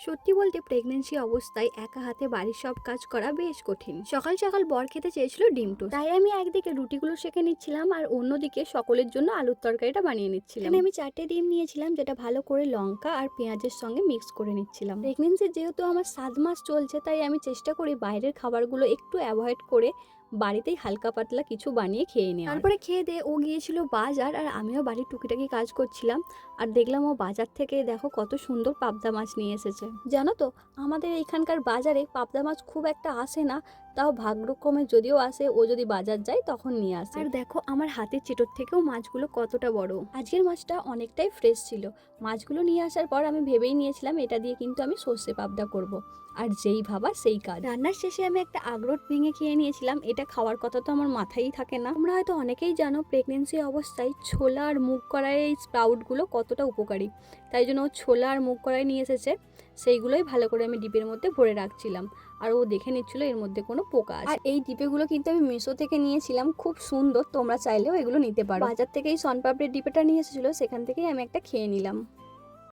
সত্যি বলতে প্রেগনেন্সি অবস্থায় একা হাতে বাড়ির সব কাজ করা বেশ কঠিন। সকাল সকাল বর খেতে চেয়েছিল ডিম টোস্ট, তাই আমি একদিকে রুটিগুলো সেঁকে নিচ্ছিলাম আর অন্যদিকে সকলের জন্য আলুর তরকারিটা বানিয়ে নিচ্ছিলাম। এখানে আমি 4টে ডিম নিয়েছিলাম, যেটা ভালো করে লঙ্কা আর পেঁয়াজের সঙ্গে মিক্স করে নিচ্ছিলাম। প্রেগনেন্সি যেহেতু আমার 7 মাস চলছে, তাই আমি চেষ্টা করি বাইরের খাবারগুলো একটু অ্যাভয়েড করে বাড়িতেই হালকা পাতলা কিছু বানিয়ে খেয়ে নেওয়া। তারপরে খেয়ে দিয়ে ও গিয়েছিল বাজার আর আমিও বাড়ির টুকিটাকি কাজ করছিলাম। আর দেখলাম ও বাজার থেকে দেখো কত সুন্দর পাবদা মাছ নিয়ে এসেছে। জানো তো, আমাদের এইখানকার বাজারে পাবদা মাছ খুব একটা আসে না, তাও ভাগ্যক্রমে যদিও আসে, ও যদি বাজার যায় তখন নিয়ে আসে। আর দেখো আমার হাতের চিটোর থেকেও মাছগুলো কতটা বড়। আজকের মাছটা অনেকটাই ফ্রেশ ছিল। মাছগুলো নিয়ে আসার পর আমি ভেবেই নিয়েছিলাম এটা দিয়ে কিন্তু আমি সর্ষে পাবদা করব। আর যেই ভাবা সেই কাজ। রান্নার শেষে আমি একটা আখরোট ভেঙে খেয়ে নিয়েছিলাম। এটা খাওয়ার কথা তো আমার মাথায়ই থাকে না। তোমরা হয়তো অনেকেই জানো প্রেগনেন্সি অবস্থায় ছোলা আর মুগ কড়াই এই স্প্রাউটগুলো কতটা উপকারী। তাই জন্য ও ছোলা আর মুগ কড়াই নিয়ে এসেছে, সেইগুলোই ভালো করে আমি ডিপের মধ্যে ভরে রাখছিলাম। আর ও দেখে নিচ্ছিল এর মধ্যে কোনো পোকা আছে। আর এই ডিপেগুলো কিন্তু আমি মিশো থেকে নিয়েছিলাম, খুব সুন্দর, তোমরা চাইলেও এগুলো নিতে পারো। বাজার থেকে এই সনপাপড়ির ডিপেটা নিয়ে এসেছিলো, সেখান থেকেই আমি একটা খেয়ে নিলাম।